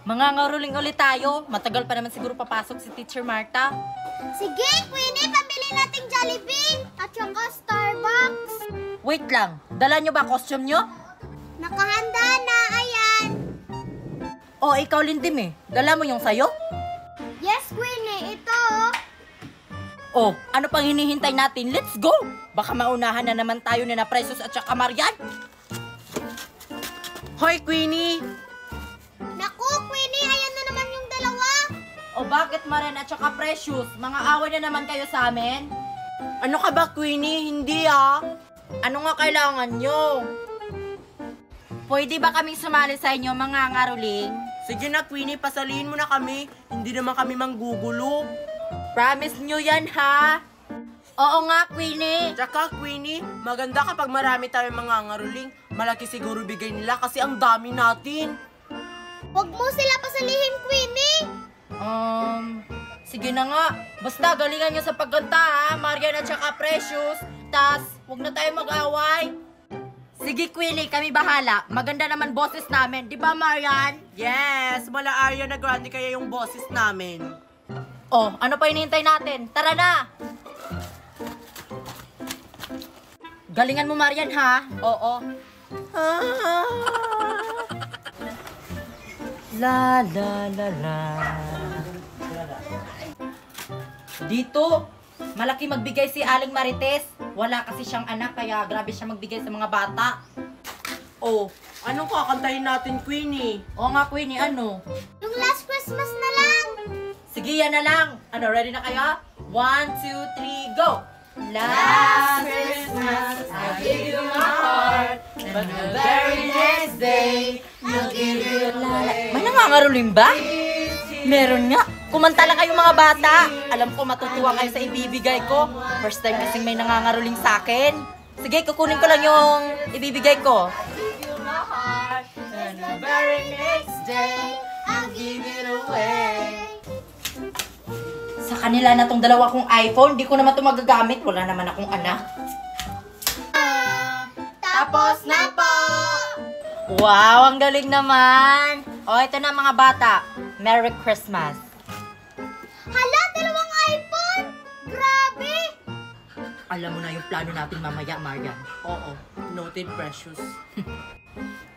Mangangaroling ulit tayo. Matagal pa naman siguro papasok si Teacher Marta. Sige, Queenie, pabili nating Jollibee at saka Starbucks. Wait lang, dala nyo ba costume nyo? Nakahanda na, ayan. O, ikaw Lindim dala mo yung sayo? Yes, Queenie, ito. O, ano pang hinihintay natin? Let's go! Baka maunahan na naman tayo ni na Precious at saka Marian. Hoy, Queenie! Naku, Queenie, ayan na naman yung dalawa. O bakit Marian at saka Precious? Mga away na naman kayo sa amin? Ano ka ba, Queenie? Hindi Ano nga kailangan nyo? Pwede ba kaming sumali sa inyo, mga ngaruling? Sige na, Queenie, pasalihin mo na kami. Hindi naman kami manggugulo. Promise nyo yan, ha? Oo nga, Queenie. Tsaka, Queenie, maganda kapag marami tayong mga ngaruling. Malaki siguro bigay nila kasi ang dami natin. Huwag mo sila pasalihin, Queenie. Sige na nga. Basta galingan nyo sa pagkanta, ha? Marian at saka Precious. Tas, huwag na tayo mag-away. Sige, Queenie, kami bahala. Maganda naman boses namin. Di ba, Marian? Yes! Mala Ariana Grande kaya yung boses namin. Oh, ano pa hinihintay natin? Tara na! Galingan mo, Marian, ha? Oo. La la la la. Dito, malaki magbigay si Aling Marites. Wala kasi siyang anak, kaya grabe siya magbigay sa mga bata. Oh, anong kakantahin natin, Queenie? Oo nga, Queenie, ano? Yung Last Christmas na lang. Sige, yan na lang. Ano, ready na kayo? 1, 2, 3, go! Last Christmas, I gave you my heart, but the very next day, I'll give you away. May nangangaruling ba? Meron nga. Kumanta lang kayo mga bata. Alam ko matutuwa kayo sa ibibigay ko. First time kasing may nangangaruling sa akin. Sige, kukunin ko lang yung ibibigay ko. Give you my heart, and the very next day, I'll give it away. Sa kanila na tong dalawa kong iPhone, di ko naman ito magagamit. Wala naman akong anak. Tapos na po. Wow, ang galing naman. O, ito na mga bata. Merry Christmas. Hala, dalawang iPhone. Grabe. Alam mo na yung plano natin mamaya, Marian. Oo, noted, Precious.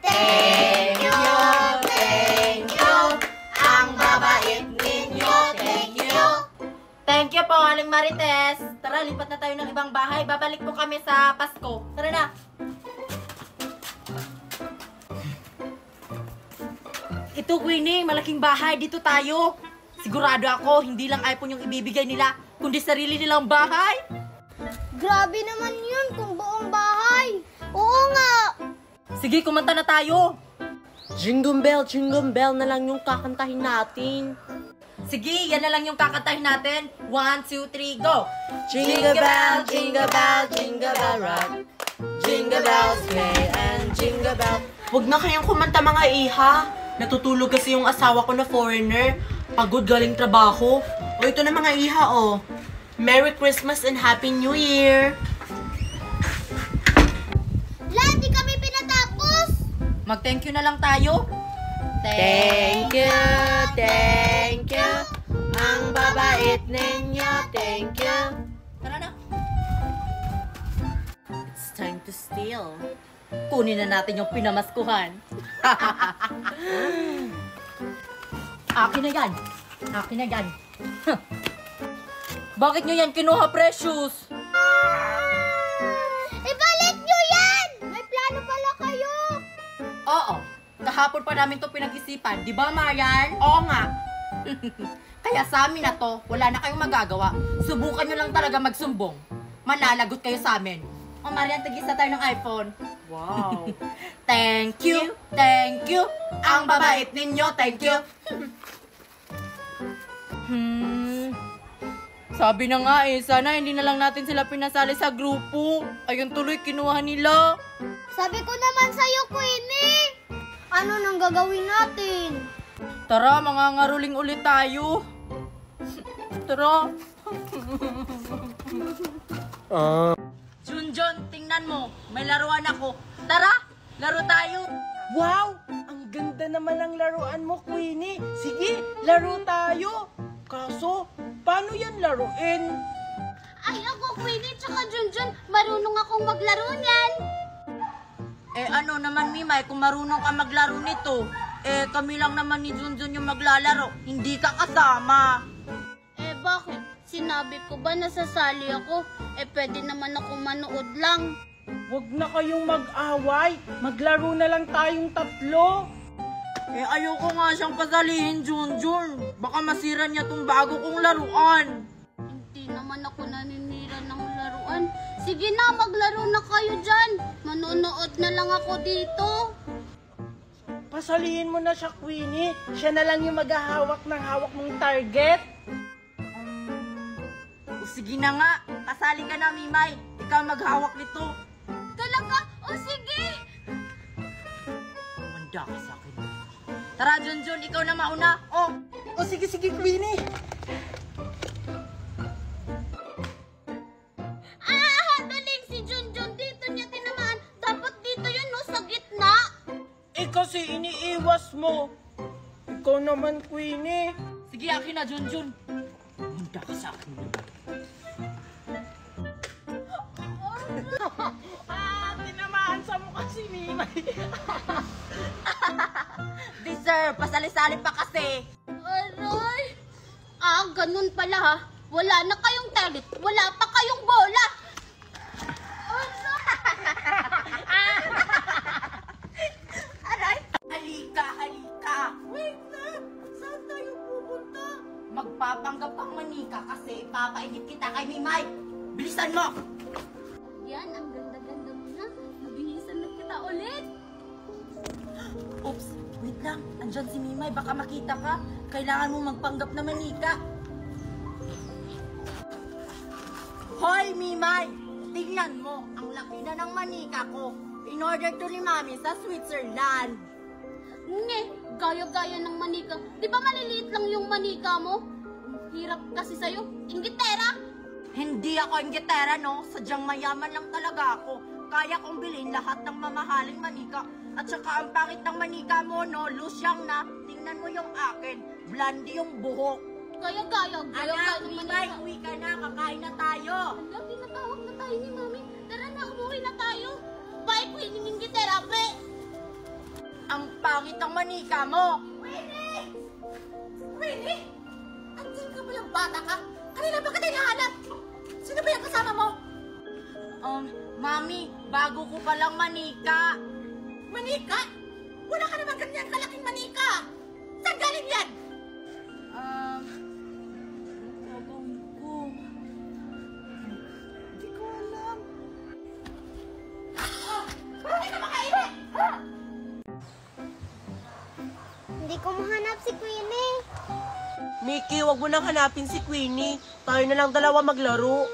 Thank you, thank you. Ang babait ninyo, thank you. Thank you po, Aling Marites. Tara, lipat na tayo ng ibang bahay. Babalik po kami sa Pasko. Tara na. Ito, Queenie, malaking bahay. Dito tayo. Sigurado ako, hindi lang iPhone yung ibibigay nila, kundi sarili nilang bahay. Grabe naman yun kung buong bahay. Oo nga. Sige, kumanta na tayo. Jingle bell na lang yung kakantahin natin. Sige, yan na lang yung kakantahin natin. 1, 2, 3, go! Jingle bell, jingle bell, jingle bell rock. Jingle bells play and jingle bell. Huwag na kayong kumanta mga iha. Natutulog kasi yung asawa ko na foreigner. Pagod galing trabaho. O ito na mga iha, oh. Merry Christmas and Happy New Year! La, di kami pinatapos. Mag-thank you na lang tayo. Thank you, thank you. Ang babait ninyo, thank you. Tara na. It's time to steal. Kunin na natin yung pinamaskuhan. Akin na yan. Akin na yan. Bakit nyo yan kinuha, Precious? Ibalik nyo yan. May plano pala kayo. Oo. Kahapon pa namin to pinag-isipan. Di ba, Marian? Oo nga. Kaya sa amin na to, wala na kayong magagawa. Subukan nyo lang talaga magsumbong. Manalagot kayo sa amin. O, Marian, tagisa tayo ng iPhone. Wow. Thank you. Thank you. Ang babait ninyo. Thank you. Sabi na nga sana hindi na lang natin sila pinasali sa grupo. Ayun tuloy, kinuha nila. Sabi ko naman sa'yo, Queenie. Ano nang gagawin natin? Tara, mga ngaruling ulit tayo. Tara. Junjun, tingnan mo. May laruan ako. Tara, laro tayo. Wow! Ang ganda naman ang laruan mo, Queenie. Sige, laro tayo. Kaso, paano yan laruin? Ay, ako, Queenie, tsaka Junjun, marunong akong maglaro niyan. Ano naman, Mimay, kung marunong ka maglaro nito, kami lang naman ni Junjun yung maglalaro. Hindi ka kasama. Bakit? Sinabi ko ba nasasali ako? Pwede naman ako manood lang. Huwag na kayong mag-away. Maglaro na lang tayong tatlo. Ayoko nga siyang pasalihin, Junjun. Baka masira niya tong bago kong laruan. Hindi naman ako naninira ng laruan. Sige na, maglaro na kayo dyan. Manonood na lang ako dito. Pasalihin mo na siya, Queenie. Siya na lang yung maghahawak ng hawak mong target. Sige na nga, kasali ka na, Mimay. Ikaw maghawak nito. Talaga? O sige! Manda ka sa akin. Tara, Junjun, ikaw na mauna. O sige, Queenie. Daling si Junjun. Dito niya tinamaan. Dapat dito yun, no? Sa gitna. Kasi iniiwas mo. Ikaw naman, Queenie. Sige, akin na, Junjun. Manda ka sa akin. Tinamaan sa mukha si Mimay. Deserve, pasali-sali pa kasi. Aray! Ganun pala ha. Wala na kayong talent. Wala pa kayong bola. Aray! Halika! Wait na! Saan tayo pupunta? Magpapanggap ang manika kasi papainit kita kay Mimay. Bilisan mo! Yan, ang ganda-ganda mo na. Mabilisan na kita ulit. Oops, wait lang. Andyan si Mimay, baka makita ka. Kailangan mo magpanggap na manika. Hoy, Mimay! Tingnan mo, ang laki na ng manika ko. In-order to ni Mami sa Switzerland. Nge, gaya-gaya ng manika. Di ba maliliit lang yung manika mo? Hirap kasi sa'yo. Inggitera! Hindi ako inggitera, no? Sadyang mayaman lang talaga ako. Kaya kong bilhin lahat ng mamahaling manika. At saka ang pangit ng manika mo, no? Lusyang na. Tingnan mo yung akin. Blondie yung buhok. Gaya-gaya ng Anak, Mimay, manika. uwi ka na. Kakain na tayo. Hanggang tinatawag na tayo ni Mami. Tara na, umuwi na tayo. Bye, Queen, inggitera, pe! Ang pangit ng manika mo. Really? Andiyan ka palang bata ka? Kanina ba kita hinahanap? Sino ba yung kasama mo? Mami, bago ko palang manika. Manika? Wala ka naman ganyan kalaking manika! Saan galing yan? Gagawin ko. Hindi ko alam. Bakit ka makainit? Hindi ko mahanap si Queenie. Mickey, wag mo nang hanapin si Queenie. Tayo na lang dalawa maglaro.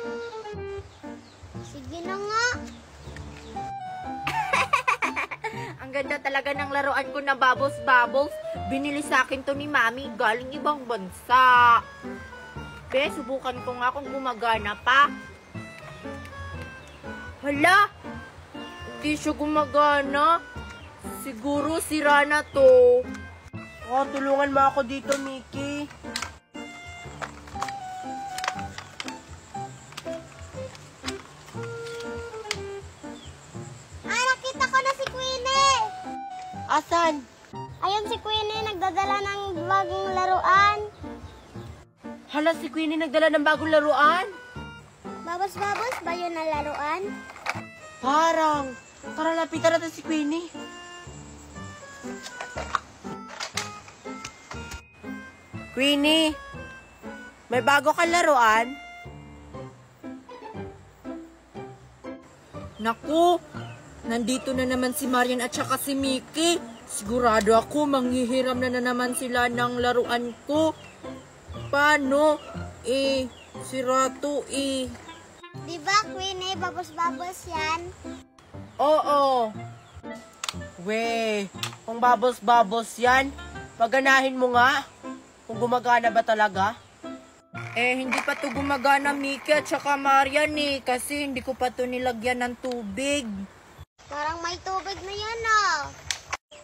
Sige na nga. Ang ganda talaga ng laruan ko na Bubbles Bubbles. Binili sa akin to ni Mami, galing ibang bansa. Subukan ko nga kung gumagana pa. Hala! Hindi siya gumagana. Siguro sira na to. Tulungan mo ako dito, Mickey. Nakita ko na si Queenie. Asan? Ayun si Queenie, nagdadala ng bagong laruan. Hala, si Queenie nagdala ng bagong laruan? Babos-babos ba yun na laruan? Parang. Tara, lapitan natin si Queenie. Queenie, may bago kang laruan? Naku! Nandito na naman si Marian at saka si Mickey. Sigurado ako manghihiram na naman sila ng laruan ko. Paano? Sira to Di ba, Queenie, babos-babos yan? Oo. Kung babos-babos yan, paganahin mo nga. Kung gumagana ba talaga? Hindi pa to gumagana, Mickey at saka Marian kasi hindi ko pa to nilagyan ng tubig. Parang may tubig na yan ah.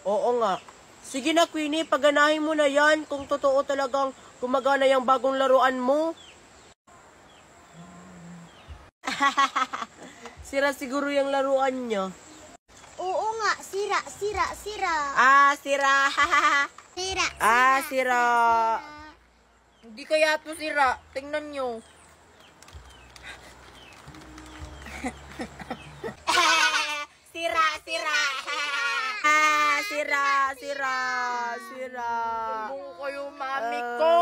Oo nga. Sige na, Queenie, paganahin mo na yan kung totoo talagang gumagana yung bagong laruan mo. Sira siguro yung laruan niya. Oo nga, sira. Sira. Sira. Sira. Hindi kaya to sira. Tingnan nyo. Sira. Sira. Sumbong ko yung mami ko.